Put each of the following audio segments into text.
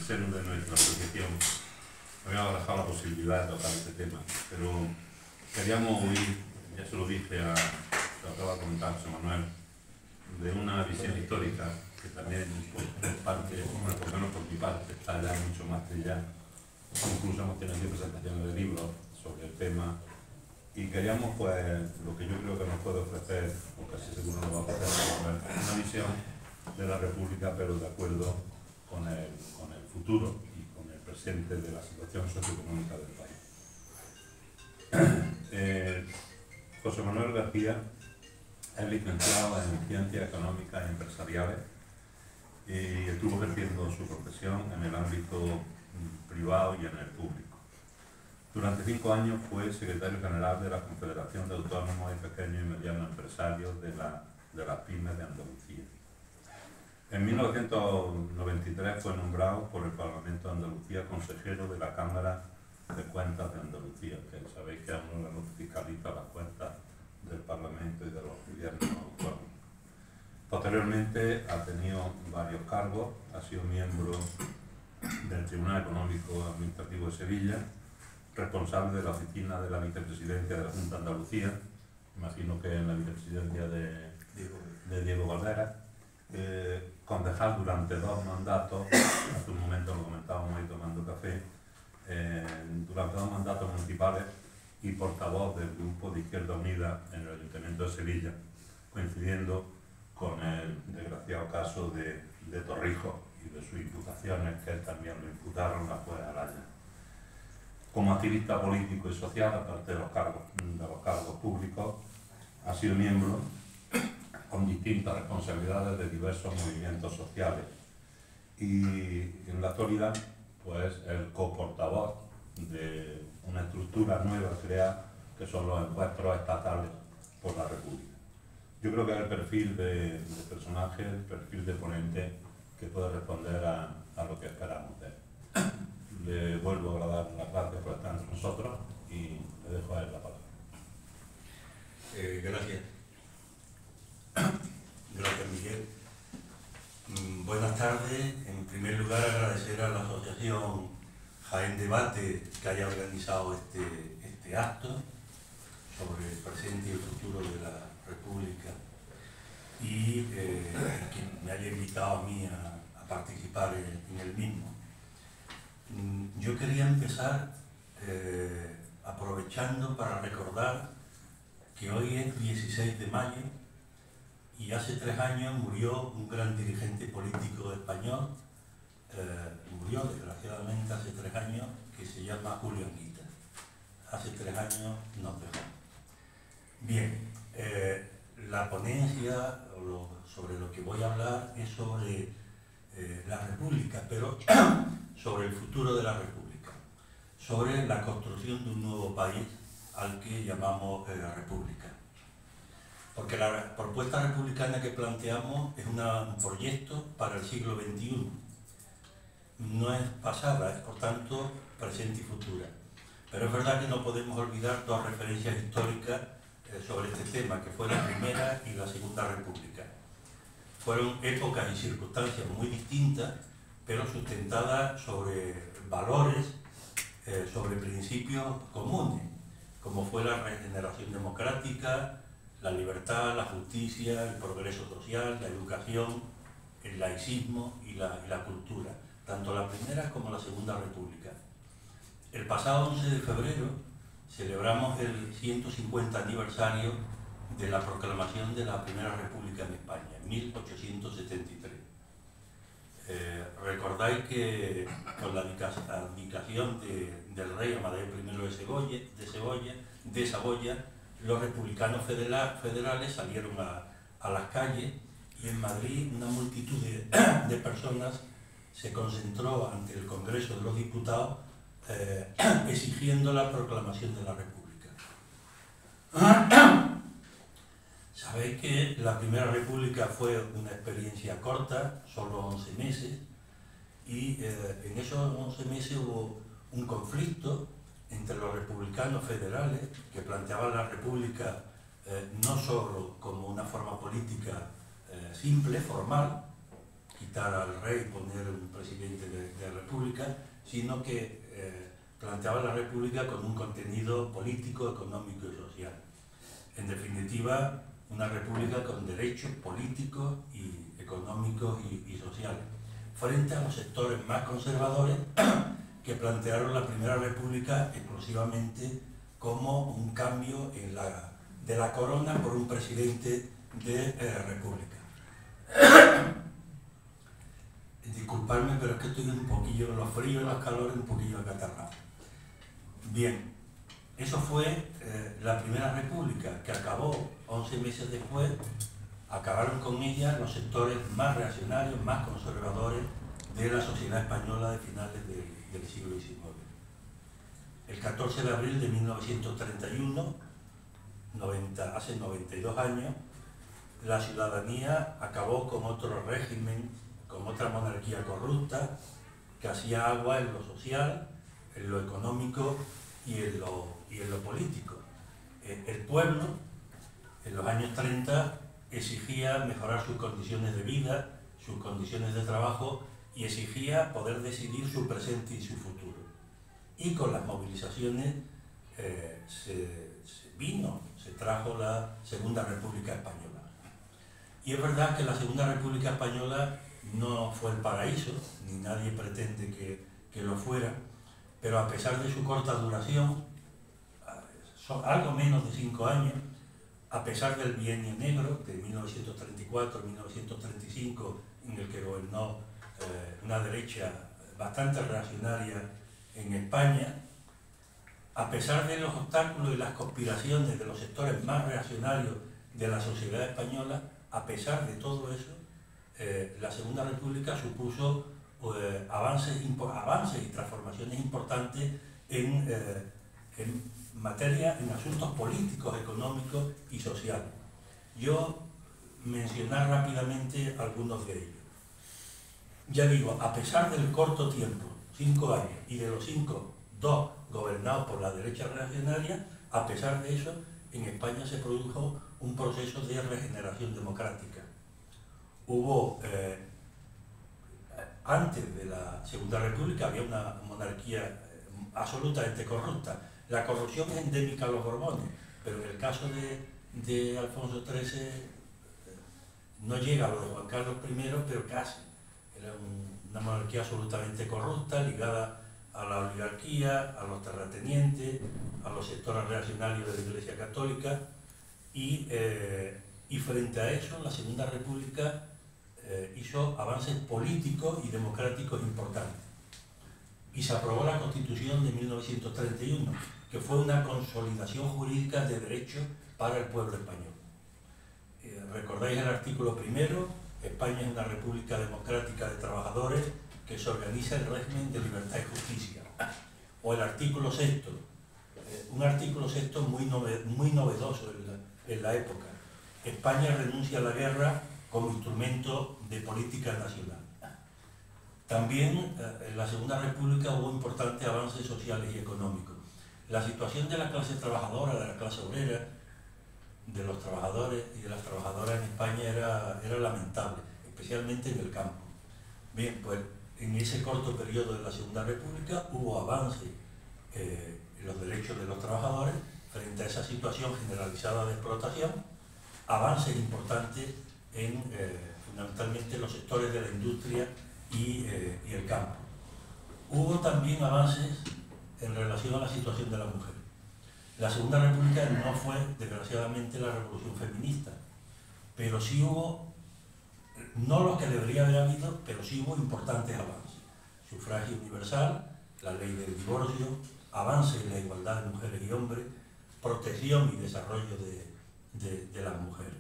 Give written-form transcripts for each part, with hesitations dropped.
el seno de nuestra asociación habíamos dejado la posibilidad de tocar este tema, pero queríamos huir, ya se lo dije lo acaba de comentar José Manuel, de una visión histórica que también por parte, bueno, por lo menos por mi parte, está ya mucho más allá. Incluso hemos tenido presentaciones de libros sobre el tema y queríamos, pues, lo que yo creo que nos puede ofrecer, o casi seguro nos va a ofrecer, una visión de la República, pero de acuerdo con el futuro y con el presente de la situación socioeconómica del país. José Manuel García es licenciado en Ciencias Económicas y Empresariales y estuvo ejerciendo su profesión en el ámbito privado y en el público. Durante 5 años fue secretario general de la Confederación de Autónomos y Pequeños y Medianos Empresarios de las Pymes de Andalucía. En 1993 fue nombrado por el Parlamento de Andalucía consejero de la Cámara de Cuentas de Andalucía, que sabéis que es un órgano que fiscaliza las cuentas del Parlamento y de los gobiernos autónomos. Posteriormente ha tenido varios cargos, ha sido miembro del Tribunal Económico Administrativo de Sevilla, responsable de la oficina de la vicepresidencia de la Junta de Andalucía, imagino que en la vicepresidencia de Diego Valera, concejal durante 2 mandatos, hace un momento lo comentábamos ahí tomando café, durante 2 mandatos municipales y portavoz del Grupo de Izquierda Unida en el Ayuntamiento de Sevilla, coincidiendo con el desgraciado caso de Torrijos y de sus imputaciones, que él también lo imputaron a juez Araya. Como activista político y social, aparte de los cargos públicos, ha sido miembro con distintas responsabilidades de diversos movimientos sociales y en la actualidad pues el coportavoz de una estructura nueva creada que son los encuentros estatales por la República. Yo creo que es el perfil de personaje, el perfil de ponente que puede responder a lo que esperamos de él. Le vuelvo a dar las gracias por estar entre nosotros y le dejo a él la palabra. Gracias. Gracias, Miguel. Buenas tardes. En primer lugar, agradecer a la Asociación Jaén Debate que haya organizado este acto sobre el presente y el futuro de la República y que me haya invitado a mí a participar en el mismo. Yo quería empezar aprovechando para recordar que hoy es 16 de mayo y hace 3 años murió un gran dirigente político español, murió desgraciadamente hace 3 años, que se llama Julio Anguita. Hace 3 años nos dejó. Bien, la ponencia sobre lo que voy a hablar es sobre la República, pero sobre el futuro de la República, sobre la construcción de un nuevo país al que llamamos República. Porque la propuesta republicana que planteamos es un proyecto para el siglo XXI. No es pasada, es por tanto presente y futura. Pero es verdad que no podemos olvidar 2 referencias históricas sobre este tema, que fue la Primera y la Segunda República. Fueron épocas y circunstancias muy distintas, pero sustentadas sobre valores, sobre principios comunes, como fue la regeneración democrática, la libertad, la justicia, el progreso social, la educación, el laicismo y la cultura, tanto la Primera como la Segunda República. El pasado 11 de febrero celebramos el 150 aniversario de la proclamación de la Primera República en España, en 1873. Recordáis que con la abdicación del rey Amadeo I de Saboya, los republicanos federales salieron a las calles y en Madrid una multitud de personas se concentró ante el Congreso de los Diputados exigiendo la proclamación de la República. Sabéis que la Primera República fue una experiencia corta, solo 11 meses, y en esos 11 meses hubo un conflicto entre los republicanos federales, que planteaban la República no solo como una forma política simple, formal, quitar al rey, poner un presidente república, sino que planteaba la república con un contenido político, económico y social. En definitiva, una república con derechos políticos y económicos y sociales, frente a los sectores más conservadores que plantearon la Primera República exclusivamente como un cambio de la corona por un presidente de república. Disculpadme, pero es que estoy un poquillo, los fríos y los calores, un poquillo acatarrado. Bien, eso fue la Primera República, que acabó 11 meses después. Acabaron con ella los sectores más reaccionarios, más conservadores de la sociedad española de finales del siglo XIX. El 14 de abril de 1931, hace 92 años, la ciudadanía acabó con otro régimen, con otra monarquía corrupta, que hacía agua en lo social, en lo económico y en lo político. El pueblo, en los años 30, exigía mejorar sus condiciones de vida, sus condiciones de trabajo, y exigía poder decidir su presente y su futuro. Y con las movilizaciones se trajo la Segunda República Española. Y es verdad que la Segunda República Española no fue el paraíso, ni nadie pretende que lo fuera, pero a pesar de su corta duración, algo menos de 5 años, a pesar del bienio negro de 1934-1935, en el que gobernó una derecha bastante reaccionaria en España, a pesar de los obstáculos y las conspiraciones de los sectores más reaccionarios de la sociedad española, a pesar de todo eso, la Segunda República supuso avances y transformaciones importantes en materia, en asuntos políticos, económicos y sociales. Yo mencionar rápidamente algunos de ellos. Ya digo, a pesar del corto tiempo, 5 años, y de los 5, 2 gobernados por la derecha reaccionaria, a pesar de eso, en España se produjo un proceso de regeneración democrática. Hubo, antes de la Segunda República, había una monarquía absolutamente corrupta. La corrupción es endémica a los Borbones, pero en el caso de Alfonso XIII no llega a lo de Juan Carlos I, pero casi. Era una monarquía absolutamente corrupta, ligada a la oligarquía, a los terratenientes, a los sectores reaccionarios de la Iglesia Católica, y frente a eso la Segunda República hizo avances políticos y democráticos importantes. Y se aprobó la Constitución de 1931, que fue una consolidación jurídica de derechos para el pueblo español. ¿Recordáis el artículo 1? España es una república democrática de trabajadores que se organiza en régimen de libertad y justicia. O el artículo 6, un artículo 6 muy novedoso en la época. España renuncia a la guerra como instrumento de política nacional. También en la Segunda República hubo importantes avances sociales y económicos. La situación de la clase trabajadora, de la clase obrera, de los trabajadores y de las trabajadoras en España era lamentable, especialmente en el campo. Bien, pues en ese corto periodo de la Segunda República hubo avances en los derechos de los trabajadores frente a esa situación generalizada de explotación, avances importantes en fundamentalmente los sectores de la industria y el campo. Hubo también avances en relación a la situación de la mujer. La Segunda República no fue, desgraciadamente, la revolución feminista, pero sí hubo, no los que debería haber habido, pero sí hubo importantes avances. Sufragio universal, la ley del divorcio, avance en la igualdad de mujeres y hombres, protección y desarrollo de las mujeres.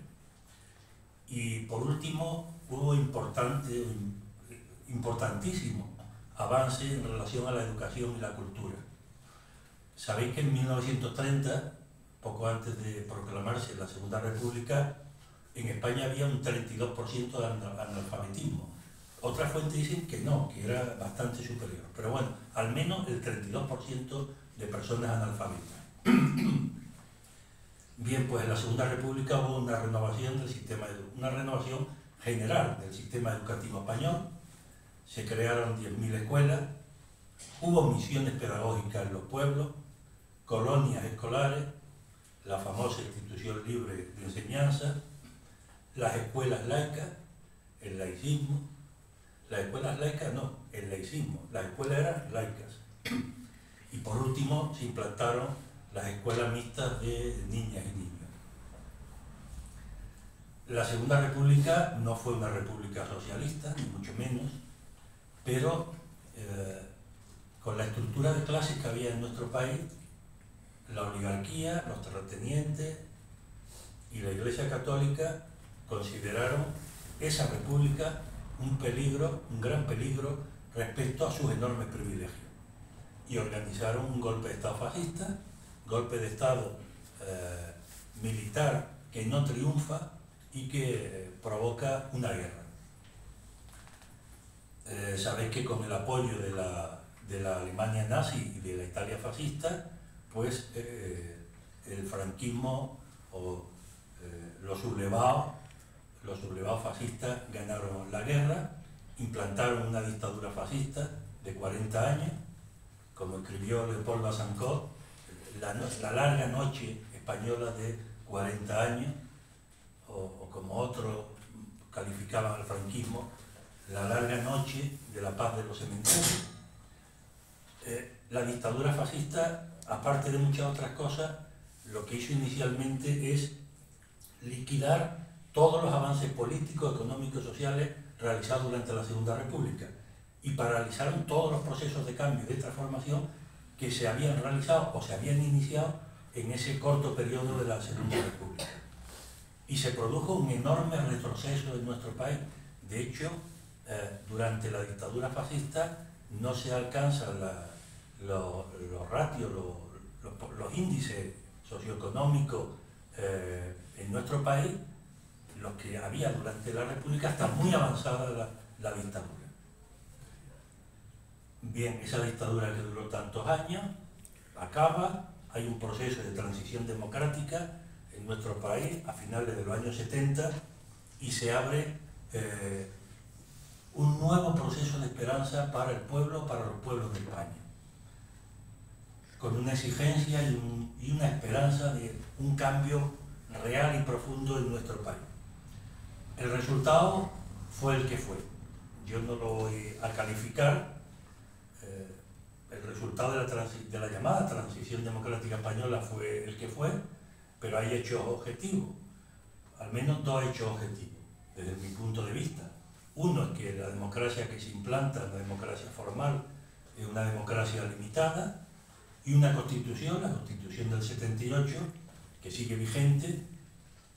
Y por último, hubo importantísimo avance en relación a la educación y la cultura. Sabéis que en 1930, poco antes de proclamarse la Segunda República, en España había un 32% de analfabetismo. Otras fuentes dicen que no, que era bastante superior. Pero bueno, al menos el 32% de personas analfabetas. Bien, pues en la Segunda República hubo una renovación del sistema, una renovación general del sistema educativo español. Se crearon 10.000 escuelas, Hubo misiones pedagógicas en los pueblos, colonias escolares, la famosa institución libre de enseñanza, las escuelas laicas, el laicismo. Las escuelas laicas no, el laicismo. Las escuelas eran laicas. Y por último se implantaron las escuelas mixtas de niñas y niños. La Segunda República no fue una república socialista, ni mucho menos, pero con la estructura de clases que había en nuestro país, la oligarquía, los terratenientes y la Iglesia Católica consideraron esa república un peligro, un gran peligro respecto a sus enormes privilegios. Y organizaron un golpe de Estado fascista, golpe de Estado militar que no triunfa y que provoca una guerra. Sabéis que con el apoyo de la Alemania nazi y de la Italia fascista, pues el franquismo o los sublevados fascistas ganaron la guerra, implantaron una dictadura fascista de 40 años, como escribió Leopoldo Azincourt, la larga noche española de 40 años, o como otros calificaban al franquismo, la larga noche de la paz de los cementerios. La dictadura fascista, aparte de muchas otras cosas, lo que hizo inicialmente es liquidar todos los avances políticos, económicos y sociales realizados durante la Segunda República y paralizaron todos los procesos de cambio y de transformación que se habían realizado o se habían iniciado en ese corto periodo de la Segunda República. Y se produjo un enorme retroceso en nuestro país. De hecho, durante la dictadura fascista no se alcanzan los ratios, los índices socioeconómicos en nuestro país, los que había durante la República, hasta muy avanzada la dictadura. Bien, esa dictadura que duró tantos años acaba, hay un proceso de transición democrática en nuestro país a finales de los años 70 y se abre un nuevo proceso de esperanza para el pueblo, para los pueblos de España, con una exigencia y una esperanza de un cambio real y profundo en nuestro país. El resultado fue el que fue. Yo no lo voy a calificar. El resultado de la llamada transición democrática española fue el que fue, pero hay hechos objetivos, al menos dos hechos objetivos, desde mi punto de vista. Uno es que la democracia que se implanta, la democracia formal, es una democracia limitada, y una constitución, la Constitución del 78, que sigue vigente,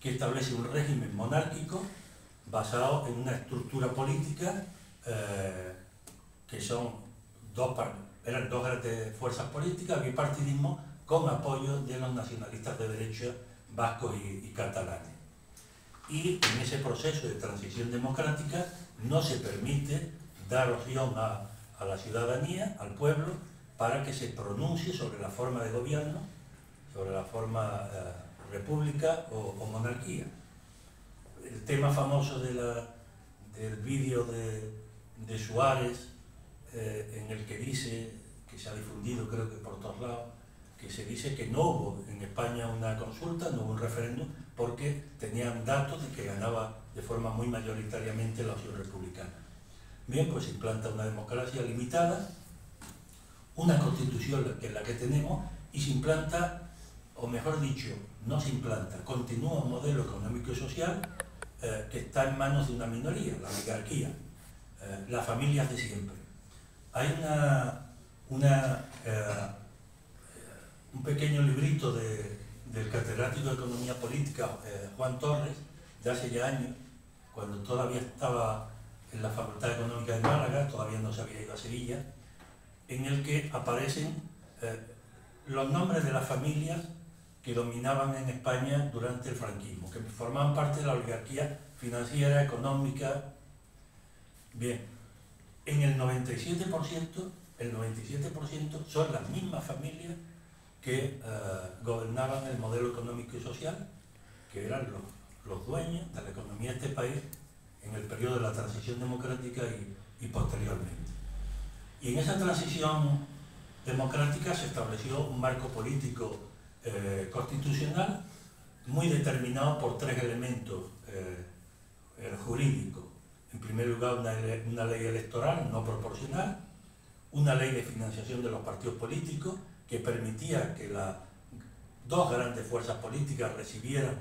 que establece un régimen monárquico basado en una estructura política que eran dos grandes fuerzas políticas, bipartidismo, con apoyo de los nacionalistas de derecha vascos y catalanes. Y en ese proceso de transición democrática no se permite dar opción a la ciudadanía, al pueblo, para que se pronuncie sobre la forma de gobierno, sobre la forma república o monarquía. El tema famoso del vídeo de Suárez, en el que dice, que se ha difundido creo que por todos lados, que se dice que no hubo en España una consulta, no hubo un referéndum, porque tenían datos de que ganaba de forma muy mayoritariamente la opción republicana. Bien, pues se implanta una democracia limitada, una constitución que es la que tenemos, y se implanta, o mejor dicho, no se implanta, continúa un modelo económico y social que está en manos de una minoría, la oligarquía, las familias de siempre. Hay un pequeño librito del catedrático de Economía Política, Juan Torres, de hace ya años, cuando todavía estaba en la Facultad Económica de Málaga, todavía no se había ido a Sevilla, en el que aparecen los nombres de las familias que dominaban en España durante el franquismo, que formaban parte de la oligarquía financiera, económica. Bien, en el 97% son las mismas familias que gobernaban el modelo económico y social, que eran los dueños de la economía de este país en el periodo de la transición democrática y posteriormente. Y en esa transición democrática se estableció un marco político constitucional muy determinado por tres elementos jurídicos. En primer lugar, una ley electoral no proporcional, una ley de financiación de los partidos políticos que permitía que las dos grandes fuerzas políticas recibieran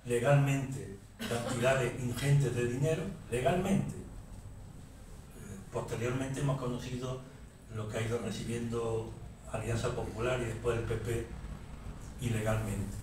legalmente cantidades ingentes de dinero, legalmente. Posteriormente hemos conocido lo que ha ido recibiendo Alianza Popular y después el PP ilegalmente.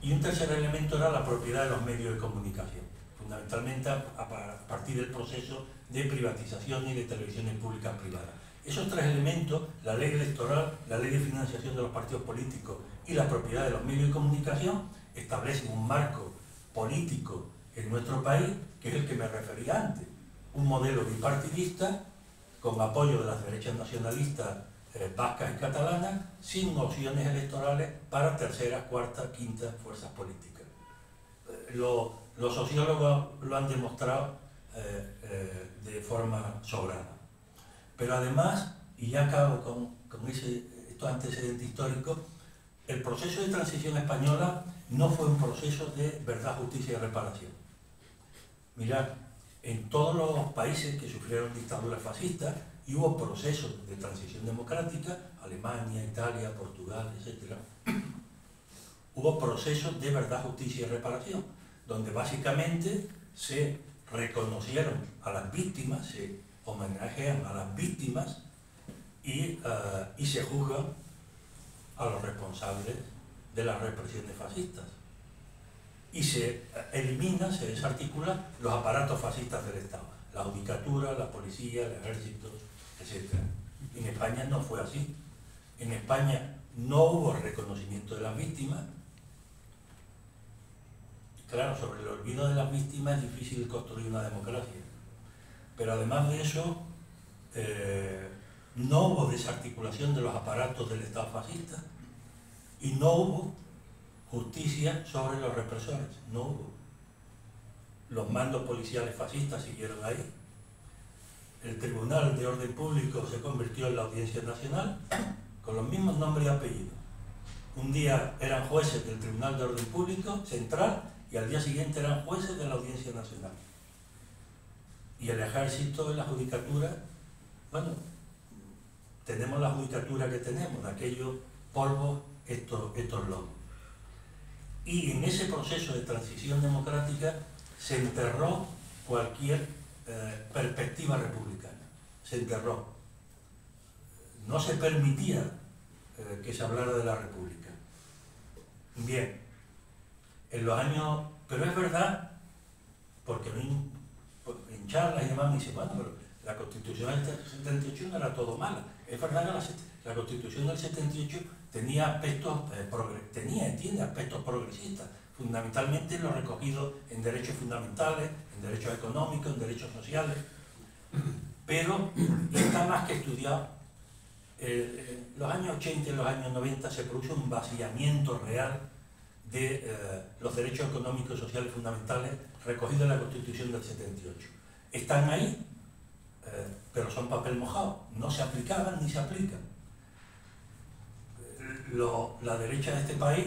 Y un tercer elemento era la propiedad de los medios de comunicación, fundamentalmente a partir del proceso de privatización y de televisiones públicas privadas. Esos tres elementos, la ley electoral, la ley de financiación de los partidos políticos y la propiedad de los medios de comunicación, establecen un marco político en nuestro país, que es el que me refería antes, un modelo bipartidista con apoyo de las derechas nacionalistas vascas y catalanas, sin opciones electorales para terceras, cuartas, quintas fuerzas políticas. Los sociólogos lo han demostrado de forma sobrada. Pero además, y ya acabo con estos antecedentes históricos, el proceso de transición española no fue un proceso de verdad, justicia y reparación. Mirad, en todos los países que sufrieron dictaduras fascistas y hubo procesos de transición democrática, Alemania, Italia, Portugal, etc., hubo procesos de verdad, justicia y reparación, donde básicamente se reconocieron a las víctimas, se homenajean a las víctimas y se juzgan a los responsables de las represiones fascistas. Y se eliminan, se desarticulan los aparatos fascistas del Estado, la judicatura, la policía, el ejército, etc. En España no fue así. En España no hubo reconocimiento de las víctimas. Claro, sobre el olvido de las víctimas es difícil construir una democracia. Pero además de eso, no hubo desarticulación de los aparatos del Estado fascista y no hubo justicia sobre los represores, no hubo. Los mandos policiales fascistas siguieron ahí. El Tribunal de Orden Público se convirtió en la Audiencia Nacional con los mismos nombres y apellidos. Un día eran jueces del Tribunal de Orden Público Central y al día siguiente eran jueces de la Audiencia Nacional. Y el ejército y la judicatura, bueno, tenemos la judicatura que tenemos, de aquellos polvos, estos lobos. Y en ese proceso de transición democrática se enterró cualquier perspectiva republicana, se enterró. No se permitía que se hablara de la República. Bien, en los años, pero es verdad, porque en charlas y demás me dicen, bueno, pero la Constitución del 78 no era todo mala. Es verdad que la Constitución del 78 tenía aspectos, tiene aspectos progresistas, fundamentalmente lo recogido en derechos fundamentales, en derechos económicos, en derechos sociales, pero está más que estudiado. En los años 80 y los años 90 se produjo un vaciamiento real de los derechos económicos y sociales fundamentales recogidos en la Constitución del 78. Están ahí, pero son papel mojado, no se aplicaban ni se aplican. La derecha de este país,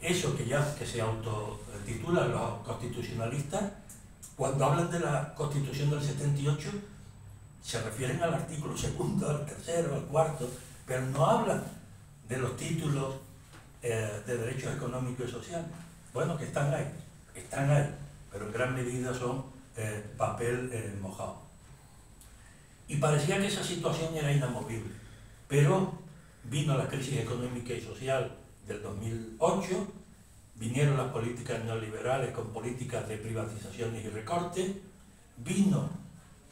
eso que se autotitulan los constitucionalistas, cuando hablan de la Constitución del 78, se refieren al artículo 2, al 3, al 4, pero no hablan de los títulos de derechos económicos y sociales. Bueno, que están ahí, pero en gran medida son papel mojado. Y parecía que esa situación era inamovible, pero vino la crisis económica y social del 2008, vinieron las políticas neoliberales con políticas de privatizaciones y recortes, vino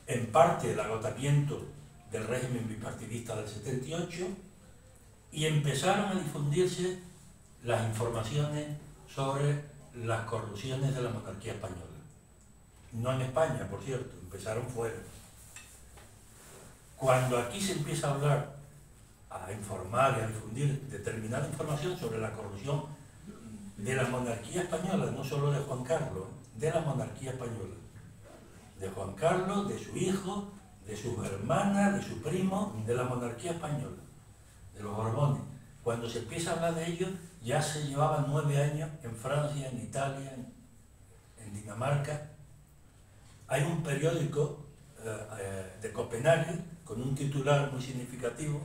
en parte el agotamiento del régimen bipartidista del 78 y empezaron a difundirse las informaciones sobre las corrupciones de la monarquía española. No en España, por cierto, empezaron fuera. Cuando aquí se empieza a hablar, a informar y a difundir determinada información sobre la corrupción de la monarquía española, no solo de Juan Carlos, de la monarquía española, de Juan Carlos, de su hijo, de sus hermanas, de su primo, de la monarquía española. de los Borbones. Cuando se empieza a hablar de ellos, ya se llevaban 9 años en Francia, en Italia, en Dinamarca. Hay un periódico de Copenhague con un titular muy significativo: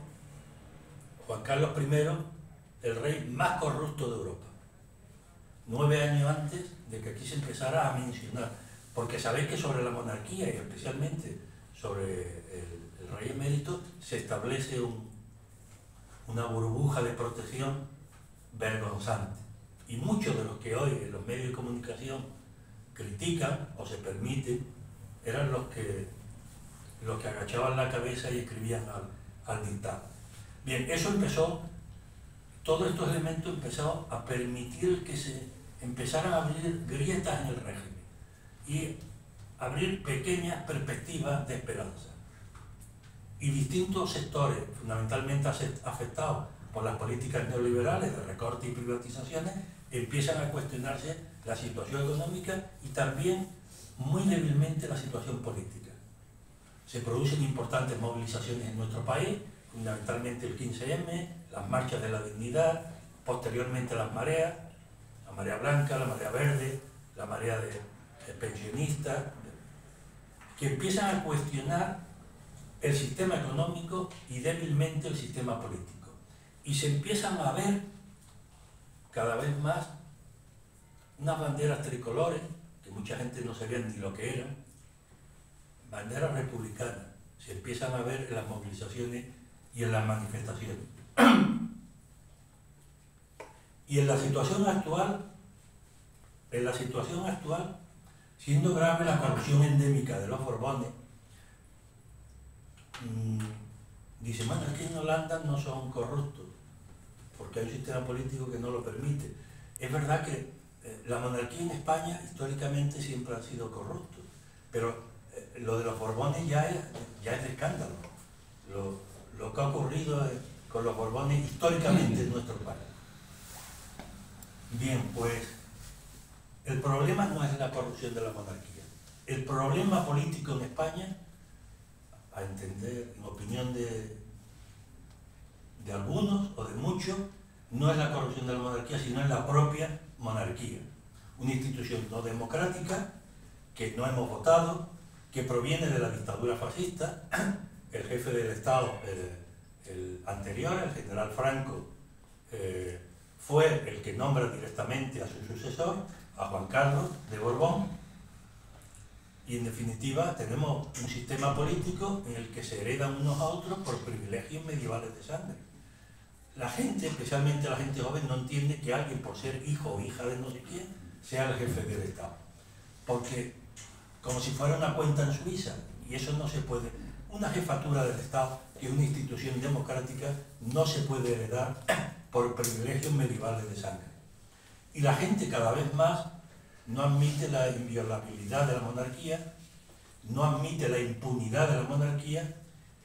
Juan Carlos I, el rey más corrupto de Europa. 9 años antes de que aquí se empezara a mencionar. Porque sabéis que sobre la monarquía, y especialmente sobre el rey emérito, se establece una burbuja de protección vergonzante. Y muchos de los que hoy en los medios de comunicación critican o se permiten eran los que agachaban la cabeza y escribían al dictado. Bien, eso empezó, todos estos elementos empezaron a permitir que se empezaran a abrir grietas en el régimen y abrir pequeñas perspectivas de esperanza. Y distintos sectores, fundamentalmente afectados por las políticas neoliberales de recorte y privatizaciones, empiezan a cuestionarse la situación económica y también muy débilmente la situación política. Se producen importantes movilizaciones en nuestro país, fundamentalmente el 15M, las marchas de la dignidad, posteriormente las mareas, la marea blanca, la marea verde, la marea de pensionistas, que empiezan a cuestionar el sistema económico y débilmente el sistema político. Y se empiezan a ver cada vez más unas banderas tricolores, que mucha gente no sabía ni lo que eran, banderas republicanas, se empiezan a ver en las movilizaciones y en las manifestaciones. Y en la situación actual, siendo grave la corrupción endémica de los Borbones, dice, bueno, es que en Holanda no son corruptos, porque hay un sistema político que no lo permite. Es verdad que la monarquía en España históricamente siempre ha sido corrupto, pero lo de los Borbones ya es de escándalo. Lo que ha ocurrido con los Borbones históricamente en nuestro país. Bien, pues el problema no es la corrupción de la monarquía. El problema político en España, a entender, en opinión de algunos o de muchos, no es la corrupción de la monarquía, sino es la propia monarquía. Una institución no democrática, que no hemos votado, que proviene de la dictadura fascista. El jefe del Estado, el anterior, el general Franco, fue el que nombra directamente a su sucesor, a Juan Carlos de Borbón, y en definitiva tenemos un sistema político en el que se heredan unos a otros por privilegios medievales de sangre. La gente, especialmente la gente joven, no entiende que alguien, por ser hijo o hija de no sé quién, sea el jefe del Estado. Porque, como si fuera una cuenta en Suiza, y eso no se puede. Una jefatura del Estado, que es una institución democrática, no se puede heredar por privilegios medievales de sangre. Y la gente cada vez más no admite la inviolabilidad de la monarquía, no admite la impunidad de la monarquía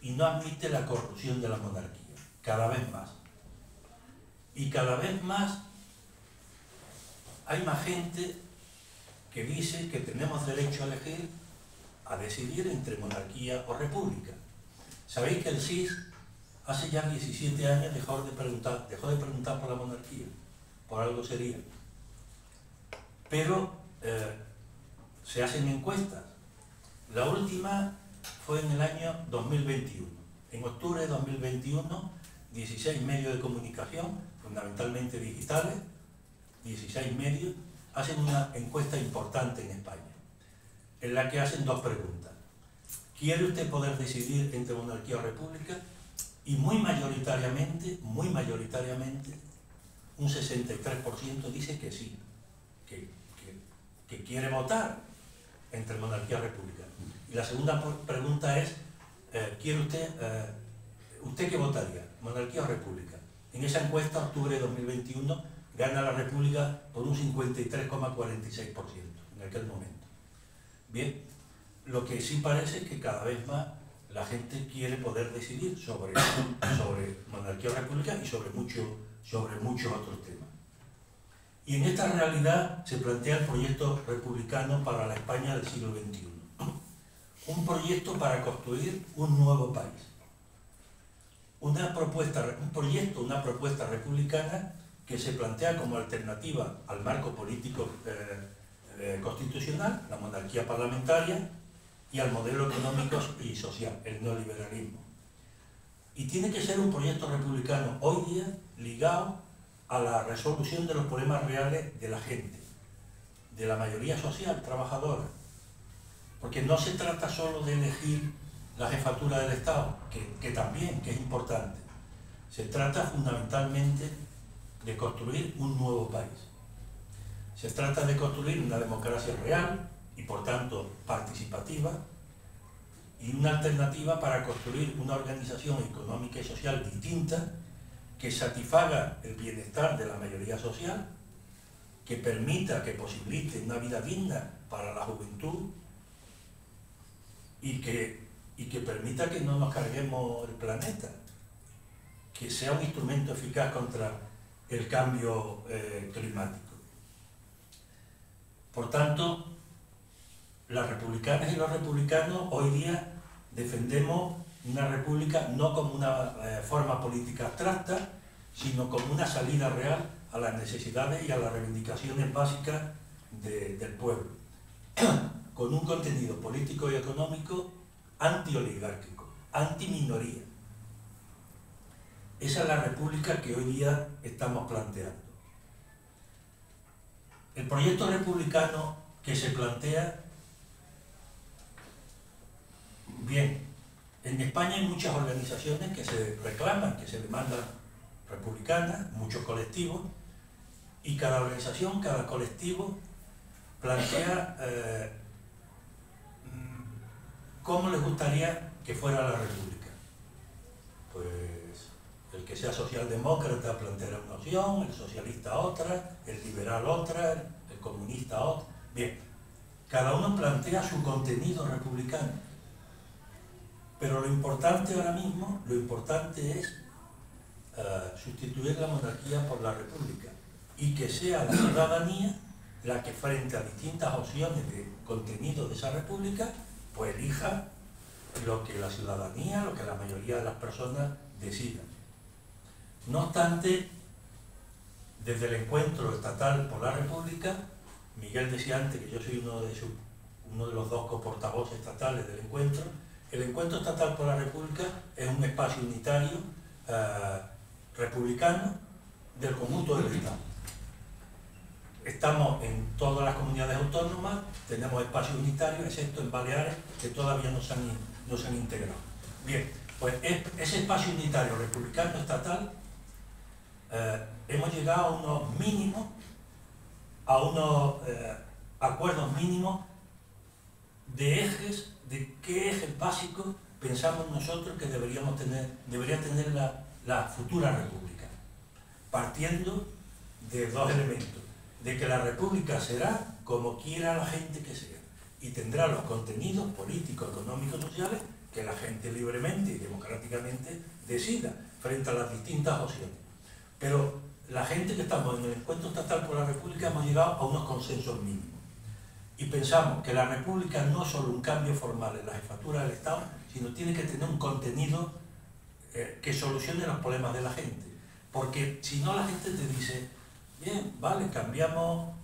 y no admite la corrupción de la monarquía, cada vez más. Y cada vez más hay más gente que dice que tenemos derecho a elegir, a decidir entre monarquía o república. Sabéis que el CIS hace ya 17 años dejó de preguntar por la monarquía, por algo sería. Pero se hacen encuestas. La última fue en el año 2021. En octubre de 2021, 16 medios de comunicación, fundamentalmente digitales, 16 medios, hacen una encuesta importante en España, en la que hacen dos preguntas. ¿Quiere usted poder decidir entre monarquía o república? Y muy mayoritariamente, un 63% dice que sí, que quiere votar entre monarquía y república. Y la segunda pregunta es, ¿quiere usted qué votaría, monarquía o república? En esa encuesta, octubre de 2021, gana la república por un 53,46% en aquel momento. Bien, lo que sí parece es que cada vez más la gente quiere poder decidir sobre monarquía o república y sobre muchos otros temas. Y en esta realidad se plantea el proyecto republicano para la España del siglo XXI. Un proyecto para construir un nuevo país. un proyecto, una propuesta republicana que se plantea como alternativa al marco político constitucional, la monarquía parlamentaria, y al modelo económico y social, el neoliberalismo. Y tiene que ser un proyecto republicano hoy día ligado a la resolución de los problemas reales de la gente, de la mayoría social trabajadora. Porque no se trata solo de elegir la jefatura del Estado, que también, que es importante. Se trata fundamentalmente de construir un nuevo país. Se trata de construir una democracia real y, por tanto, participativa, y una alternativa para construir una organización económica y social distinta que satisfaga el bienestar de la mayoría social, que permita, que posibilite una vida digna para la juventud y que permita que no nos carguemos el planeta, que sea un instrumento eficaz contra el cambio climático. Por tanto, las republicanas y los republicanos hoy día defendemos una república no como una forma política abstracta, sino como una salida real a las necesidades y a las reivindicaciones básicas del pueblo, con un contenido político y económico antioligárquico, antiminoría. Esa es la república que hoy día estamos planteando. El proyecto republicano que se plantea, bien, en España hay muchas organizaciones que se reclaman, que se demandan republicanas, muchos colectivos, y cada organización, cada colectivo plantea cómo les gustaría que fuera la república. Pues el que sea socialdemócrata planteará una opción, el socialista otra, el liberal otra, el comunista otra. Bien, cada uno plantea su contenido republicano. Pero lo importante ahora mismo, lo importante es sustituir la monarquía por la república y que sea la ciudadanía la que, frente a distintas opciones de contenido de esa república, pues elija lo que la ciudadanía, lo que la mayoría de las personas decidan. No obstante, desde el Encuentro Estatal por la República, Miguel decía antes que yo soy uno de los dos coportavoces estatales del encuentro. El Encuentro Estatal por la República es un espacio unitario republicano del conjunto del Estado. Estamos en todas las comunidades autónomas, tenemos espacios unitarios, excepto en Baleares, que todavía no se han integrado. Bien, pues ese espacio unitario republicano estatal, hemos llegado a unos mínimos, a unos acuerdos mínimos de ejes, de qué ejes básicos pensamos nosotros que debería tener la futura república, partiendo de dos elementos: de que la república será como quiera la gente que sea y tendrá los contenidos políticos, económicos, sociales que la gente libremente y democráticamente decida frente a las distintas opciones. Pero la gente que estamos en el Encuentro Estatal por la República hemos llegado a unos consensos mínimos y pensamos que la república no es solo un cambio formal en la jefatura del Estado, sino tiene que tener un contenido que solucione los problemas de la gente, porque si no la gente te dice: bien, vale, cambiamos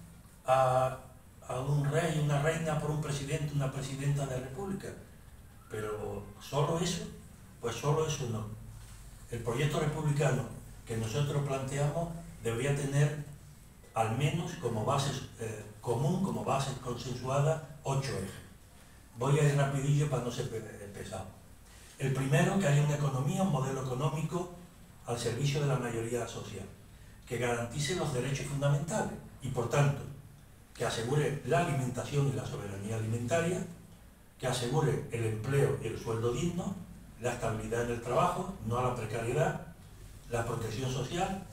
a un rey, una reina por un presidente, una presidenta de la república, pero solo eso, pues solo eso no. El proyecto republicano que nosotros planteamos debería tener al menos como base común, como base consensuada, 8 ejes. Voy a ir rapidillo para no ser pesado. El primero, que haya una economía, un modelo económico al servicio de la mayoría social, que garantice los derechos fundamentales y, por tanto, que asegure la alimentación y la soberanía alimentaria, que asegure el empleo y el sueldo digno, la estabilidad en el trabajo, no a la precariedad, la protección social,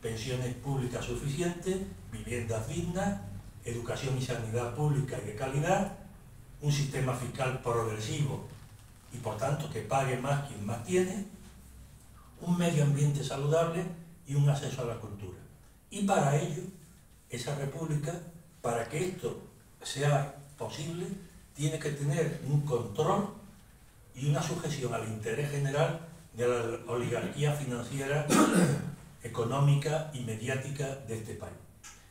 pensiones públicas suficientes, viviendas dignas, educación y sanidad pública y de calidad, un sistema fiscal progresivo y, por tanto, que pague más quien más tiene, un medio ambiente saludable y un acceso a la cultura. Y para ello, esa república, para que esto sea posible, tiene que tener un control y una sujeción al interés general de la oligarquía financiera, económica y mediática de este país.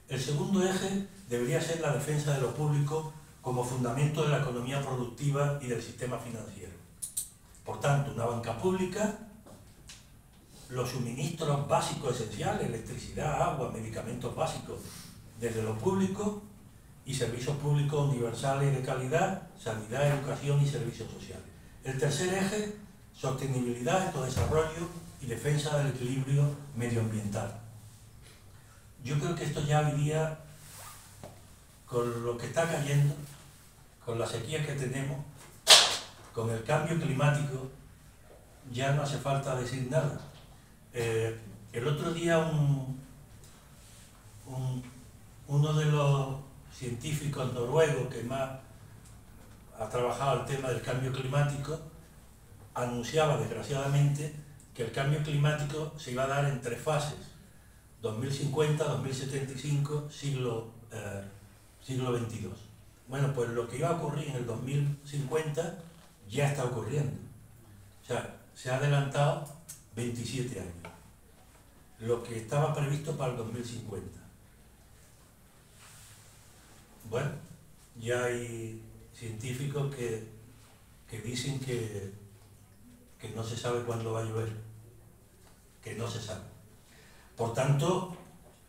El segundo eje debería ser la defensa de lo público como fundamento de la economía productiva y del sistema financiero. Por tanto, una banca pública, los suministros básicos esenciales, electricidad, agua, medicamentos básicos, desde lo público, y servicios públicos universales y de calidad, sanidad, educación y servicios sociales. El tercer eje, sostenibilidad, ecodesarrollo y defensa del equilibrio medioambiental. Yo creo que esto ya hoy día, con lo que está cayendo, con la sequía que tenemos, con el cambio climático, ya no hace falta decir nada. El otro día uno de los científicos noruegos que más ha trabajado el tema del cambio climático anunciaba, desgraciadamente, que el cambio climático se iba a dar en 3 fases: 2050, 2075, siglo XXII. Bueno, pues lo que iba a ocurrir en el 2050 ya está ocurriendo. O sea, se ha adelantado 27 años. Lo que estaba previsto para el 2050. Bueno, ya hay científicos que dicen que no se sabe cuándo va a llover, que no se sabe. Por tanto,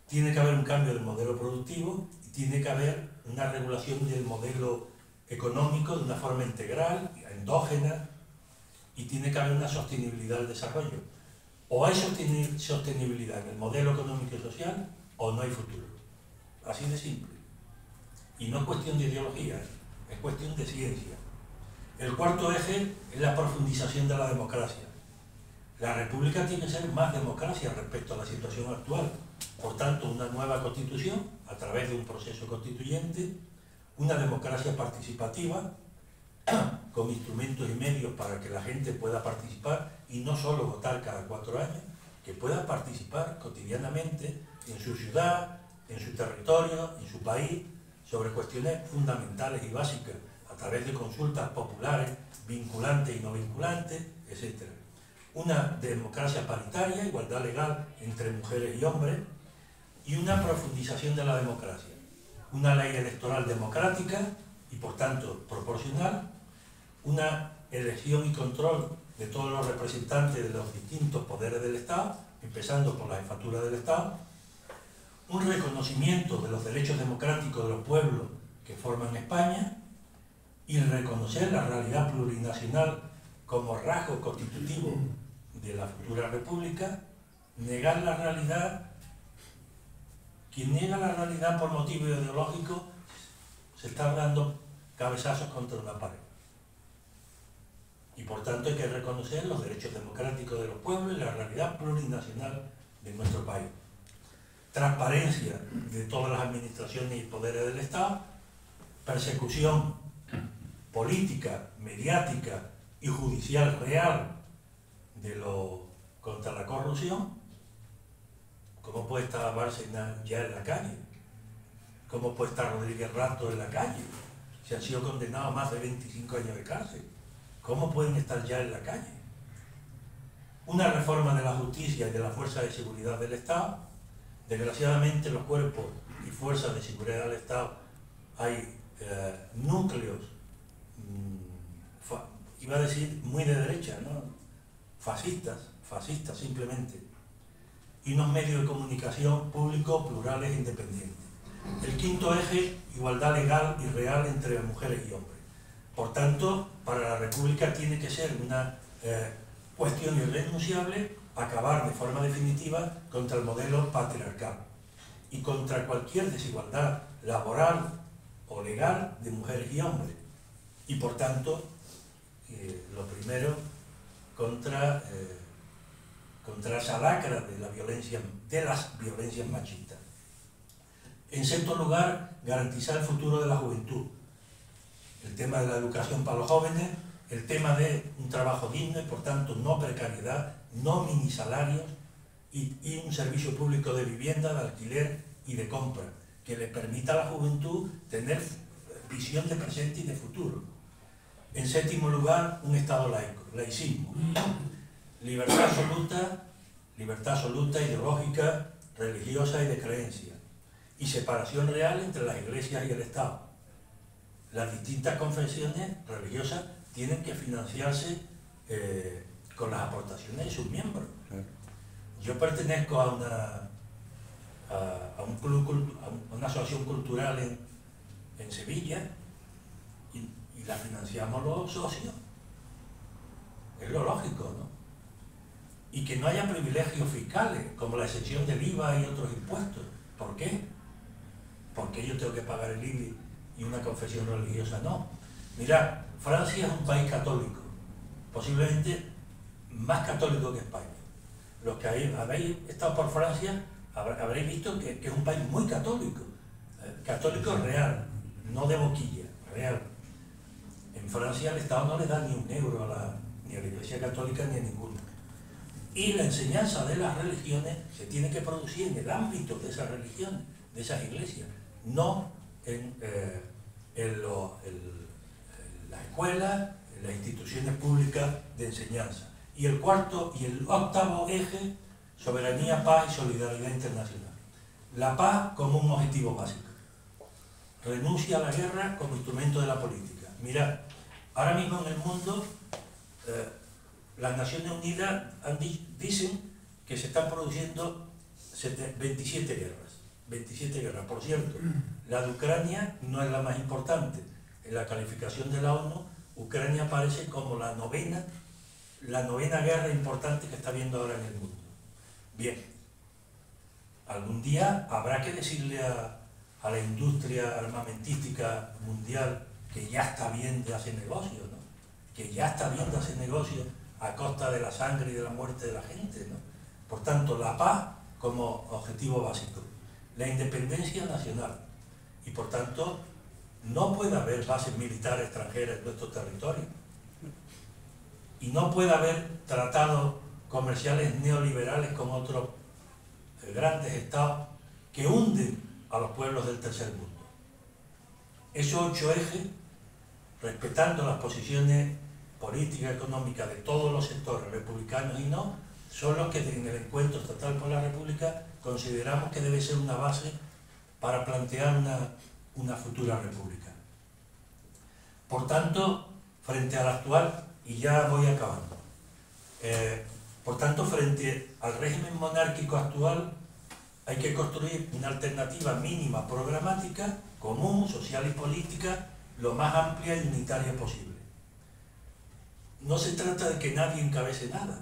tiene que haber un cambio del modelo productivo y tiene que haber una regulación del modelo económico de una forma integral, endógena, y tiene que haber una sostenibilidad del desarrollo. O hay sostenibilidad en el modelo económico y social, o no hay futuro. Así de simple. Y no es cuestión de ideología, es cuestión de ciencia. El cuarto eje es la profundización de la democracia. La República tiene que ser más democracia respecto a la situación actual. Por tanto, una nueva constitución, a través de un proceso constituyente, una democracia participativa, con instrumentos y medios para que la gente pueda participar y no solo votar cada 4 años, que pueda participar cotidianamente en su ciudad, en su territorio, en su país, sobre cuestiones fundamentales y básicas, a través de consultas populares, vinculantes y no vinculantes, etc. Una democracia paritaria, igualdad legal entre mujeres y hombres, y una profundización de la democracia. Una ley electoral democrática y, por tanto, proporcional, una elección y control de todos los representantes de los distintos poderes del Estado, empezando por la jefatura del Estado, un reconocimiento de los derechos democráticos de los pueblos que forman España y reconocer la realidad plurinacional como rasgo constitutivo de la futura república, negar la realidad. Quien niega la realidad por motivo ideológico se está dando cabezazos contra una pared. Y por tanto hay que reconocer los derechos democráticos de los pueblos y la realidad plurinacional de nuestro país. Transparencia de todas las administraciones y poderes del Estado, persecución política, mediática y judicial real contra la corrupción. ¿Cómo puede estar Bárcenas ya en la calle? ¿Cómo puede estar Rodríguez Rato en la calle? Se han sido condenados a más de 25 años de cárcel. ¿Cómo pueden estar ya en la calle? Una reforma de la justicia y de la fuerza de seguridad del Estado. Desgraciadamente, los cuerpos y fuerzas de seguridad del Estado hay núcleos, iba a decir muy de derecha, ¿no? Fascistas simplemente, y unos medios de comunicación públicos, plurales e independientes. El quinto eje, igualdad legal y real entre mujeres y hombres. Por tanto, para la República tiene que ser una cuestión irrenunciable acabar de forma definitiva contra el modelo patriarcal y contra cualquier desigualdad laboral o legal de mujeres y hombres. Y por tanto, lo primero, contra esa lacra de las violencias machistas. En sexto lugar, garantizar el futuro de la juventud. El tema de la educación para los jóvenes, el tema de un trabajo digno y por tanto no precariedad, no minisalarios y un servicio público de vivienda, de alquiler y de compra, que le permita a la juventud tener visión de presente y de futuro. En séptimo lugar, un Estado laico, laicismo. libertad absoluta, ideológica, religiosa y de creencia, y separación real entre las iglesias y el Estado. Las distintas confesiones religiosas tienen que financiarse con las aportaciones de sus miembros. Yo pertenezco a un club, a una asociación cultural en Sevilla, y la financiamos los socios. Es lo lógico, ¿no? Y que no haya privilegios fiscales, como la exención del IVA y otros impuestos. ¿Por qué? Porque yo tengo que pagar el IBI y una confesión religiosa no. Mirad, Francia es un país católico, posiblemente más católico que España. Los que habéis estado por Francia habréis visto que es un país muy católico, católico real, no de boquilla, real. En Francia el Estado no le da ni un euro ni a la Iglesia Católica ni a ninguno. Y la enseñanza de las religiones se tiene que producir en el ámbito de esas religiones, de esas iglesias, no en las escuelas, en las instituciones públicas de enseñanza. Y el cuarto y el octavo eje, soberanía, paz y solidaridad internacional. La paz como un objetivo básico. Renuncia a la guerra como instrumento de la política. Mirad, ahora mismo en el mundo las Naciones Unidas dicen que se están produciendo 27 guerras. 27 guerras. Por cierto, la de Ucrania no es la más importante. En la calificación de la ONU, Ucrania aparece como la novena guerra importante que está habiendo ahora en el mundo. Bien, algún día habrá que decirle a la industria armamentística mundial que ya está bien de hacer negocio, ¿no? Que ya está bien de hacer negocio a costa de la sangre y de la muerte de la gente, ¿no? Por tanto, la paz como objetivo básico, la independencia nacional, y por tanto no puede haber bases militares extranjeras en nuestro territorio, y no puede haber tratados comerciales neoliberales con otros grandes estados que hunden a los pueblos del tercer mundo. Esos 8 ejes, respetando las posiciones políticas, económicas de todos los sectores, republicanos y no, son los que en el Encuentro Estatal por la República consideramos que debe ser una base para plantear una futura república. Por tanto, frente al actual, y ya voy acabando, por tanto, frente al régimen monárquico actual, hay que construir una alternativa mínima programática, común, social y política, lo más amplia y unitaria posible. No se trata de que nadie encabece nada,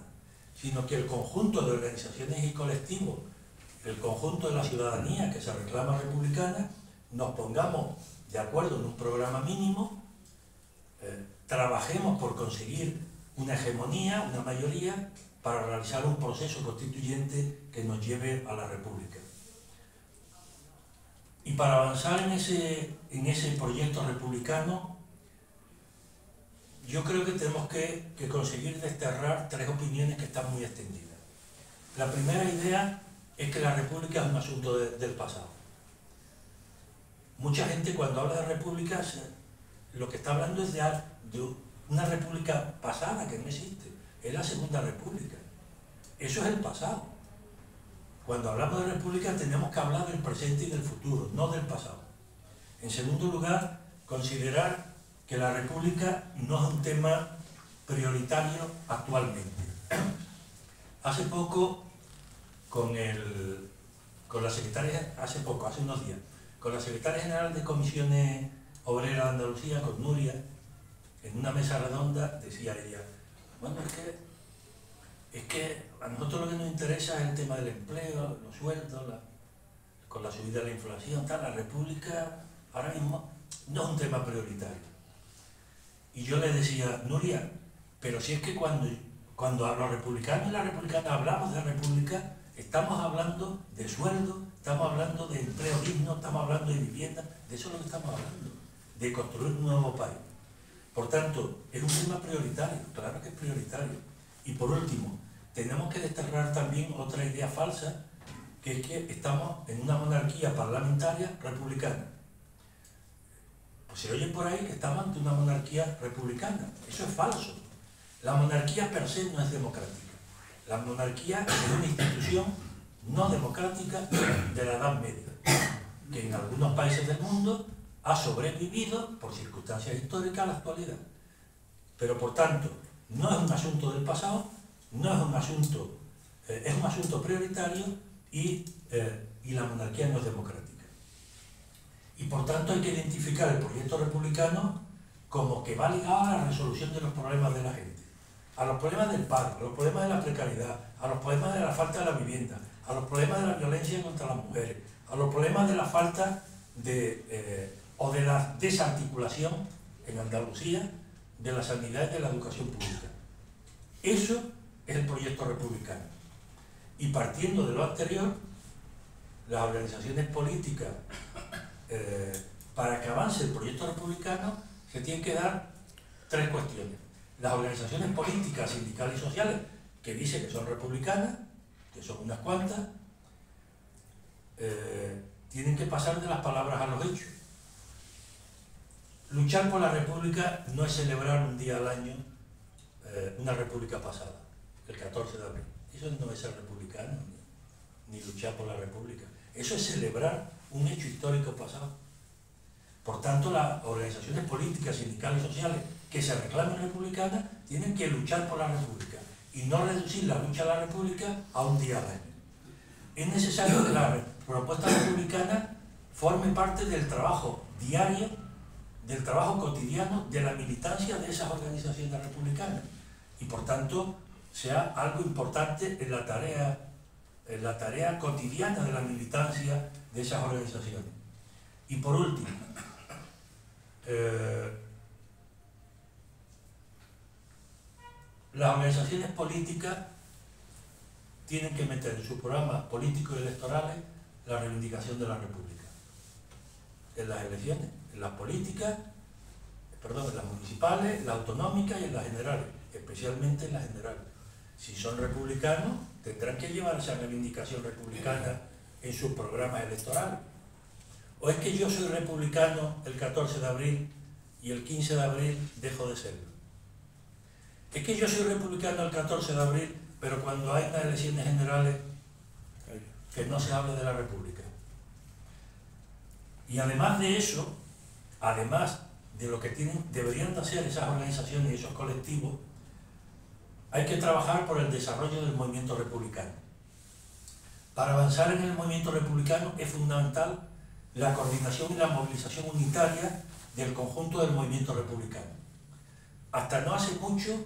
sino que el conjunto de organizaciones y colectivos, el conjunto de la ciudadanía que se reclama republicana, nos pongamos de acuerdo en un programa mínimo, trabajemos por conseguir una hegemonía, una mayoría, para realizar un proceso constituyente que nos lleve a la República. Y para avanzar en ese proyecto republicano, yo creo que tenemos que conseguir desterrar 3 opiniones que están muy extendidas. La primera idea es que la República es un asunto del pasado. Mucha gente cuando habla de repúblicas, lo que está hablando es de una república pasada que no existe. Es la Segunda República. Eso es el pasado. Cuando hablamos de república tenemos que hablar del presente y del futuro, no del pasado. En segundo lugar, considerar que la república no es un tema prioritario actualmente. Hace poco, hace unos días, con la secretaria general de Comisiones Obreras de Andalucía, con Nuria, en una mesa redonda, decía ella, bueno, es que a nosotros lo que nos interesa es el tema del empleo, los sueldos, con la subida de la inflación, tal, la república ahora mismo no es un tema prioritario. Y yo le decía, Nuria, pero si es que cuando los republicanos y las republicanas hablamos de república, estamos hablando de sueldo, estamos hablando de empleo digno, estamos hablando de vivienda, de eso es lo que estamos hablando, de construir un nuevo país. Por tanto, es un tema prioritario, claro que es prioritario. Y por último, tenemos que desterrar también otra idea falsa, que es que estamos en una monarquía parlamentaria republicana. Pues se oye por ahí que estamos ante una monarquía republicana. Eso es falso. La monarquía per se no es democrática. La monarquía es una institución no democrática de la Edad Media, que en algunos países del mundo ha sobrevivido por circunstancias históricas a la actualidad. Pero por tanto, no es un asunto del pasado, no es un asunto, es un asunto prioritario y la monarquía no es democrática. Y por tanto hay que identificar el proyecto republicano como que va ligado a la resolución de los problemas de la gente, a los problemas del paro, a los problemas de la precariedad, a los problemas de la falta de la vivienda, a los problemas de la violencia contra las mujeres, a los problemas de la falta o de la desarticulación en Andalucía de la sanidad y de la educación pública. Eso es el proyecto republicano. Y partiendo de lo anterior, las organizaciones políticas, para que avance el proyecto republicano, se tienen que dar tres cuestiones. Las organizaciones políticas, sindicales y sociales, que dicen que son republicanas, que son unas cuantas, tienen que pasar de las palabras a los hechos. Luchar por la república no es celebrar un día al año una república pasada, el 14 de abril. Eso no es ser republicano, ni luchar por la república. Eso es celebrar un hecho histórico pasado. Por tanto, las organizaciones políticas, sindicales y sociales que se reclamen republicanas tienen que luchar por la república y no reducir la lucha a la república a un día al año. Es necesario que la propuesta republicana forme parte del trabajo diario, del trabajo cotidiano, de la militancia de esas organizaciones republicanas y por tanto sea algo importante en la tarea cotidiana de la militancia de esas organizaciones. Y por último, las organizaciones políticas tienen que meter en sus programas políticos y electorales la reivindicación de la república. En las elecciones, en las políticas, en las municipales, en las autonómicas y en las generales, especialmente en las generales. Si son republicanos, tendrán que llevar esa reivindicación republicana en sus programas electorales. ¿O es que yo soy republicano el 14 de abril y el 15 de abril dejo de serlo? ¿Es que yo soy republicano el 14 de abril, pero cuando hay unas elecciones generales que no se hable de la república? Y además de eso, además de lo que deberían de hacer esas organizaciones y esos colectivos, hay que trabajar por el desarrollo del movimiento republicano. Para avanzar en el movimiento republicano es fundamental la coordinación y la movilización unitaria del conjunto del movimiento republicano. Hasta no hace mucho,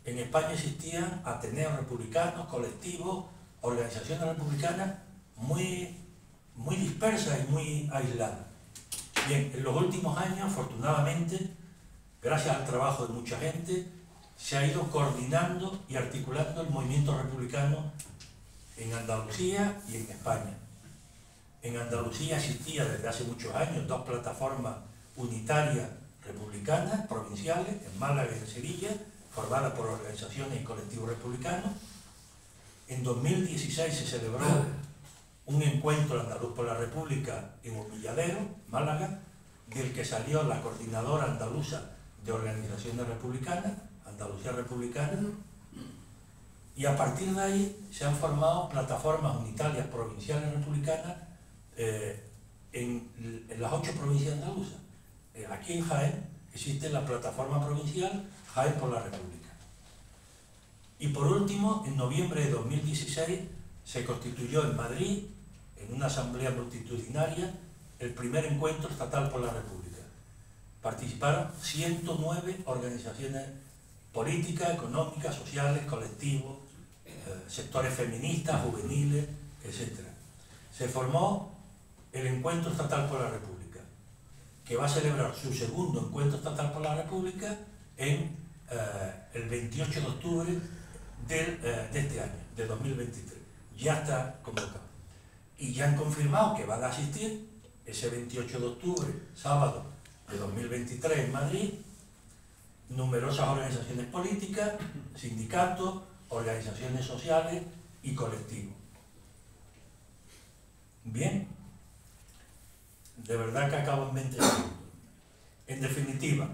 en España existían ateneos republicanos, colectivos, organizaciones republicanas muy dispersas y muy aisladas. Bien, en los últimos años, afortunadamente, gracias al trabajo de mucha gente, se ha ido coordinando y articulando el movimiento republicano en Andalucía y en España. En Andalucía existía desde hace muchos años dos plataformas unitarias republicanas, provinciales, en Málaga y en Sevilla, formadas por organizaciones y colectivos republicanos. En 2016 se celebró un encuentro andaluz por la República en Humilladero, Málaga, del que salió la coordinadora andaluza de organizaciones republicanas, Andalucía Republicana, y a partir de ahí se han formado plataformas unitarias provinciales republicanas en las 8 provincias andaluzas. Aquí en Jaén existe la plataforma provincial Jaén por la República. Y por último, en noviembre de 2016 se constituyó en Madrid, en una asamblea multitudinaria, el primer encuentro estatal por la República. Participaron 109 organizaciones políticas, económicas, sociales, colectivos, sectores feministas, juveniles, etc. Se formó el Encuentro Estatal por la República, que va a celebrar su segundo Encuentro Estatal por la República en el 28 de octubre de este año, de 2023. Ya está convocado. Y ya han confirmado que van a asistir ese 28 de octubre, sábado de 2023 en Madrid, numerosas organizaciones políticas, sindicatos, organizaciones sociales y colectivos. Bien, de verdad que acabo en 20 segundos. En definitiva,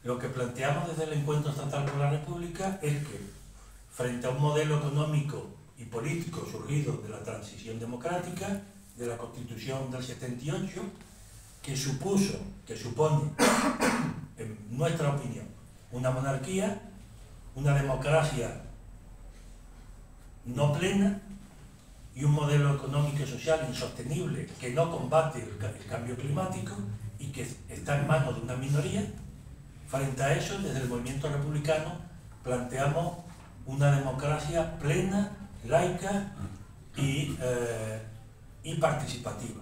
lo que planteamos desde el Encuentro Estatal por la República es que frente a un modelo económico y político surgido de la transición democrática, de la Constitución del 78, que supone, en nuestra opinión, una monarquía, una democracia no plena y un modelo económico y social insostenible que no combate el cambio climático y que está en manos de una minoría. Frente a eso, desde el movimiento republicano, planteamos una democracia plena, laica y participativa.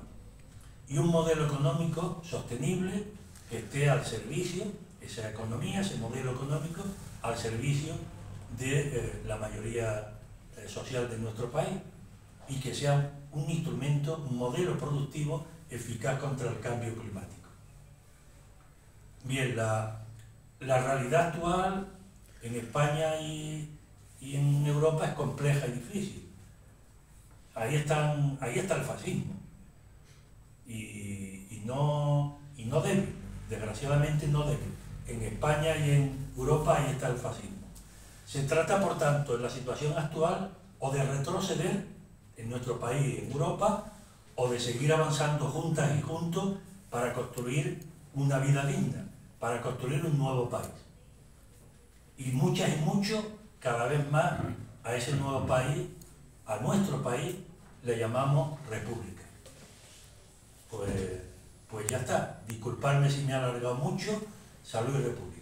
Y un modelo económico sostenible que esté al servicio, esa economía, ese modelo económico, al servicio de la mayoría social de nuestro país y que sea un instrumento, un modelo productivo eficaz contra el cambio climático. Bien, la realidad actual en España y en Europa es compleja y difícil. Ahí está el fascismo y no débil, desgraciadamente no débil. En España y en Europa ahí está el fascismo. Se trata, por tanto, en la situación actual, o de retroceder en nuestro país y en Europa, o de seguir avanzando juntas y juntos para construir una vida digna, para construir un nuevo país. Y muchas y muchos, cada vez más, a ese nuevo país, a nuestro país, le llamamos república. Pues ya está. Disculpadme si me he alargado mucho. Salud y república.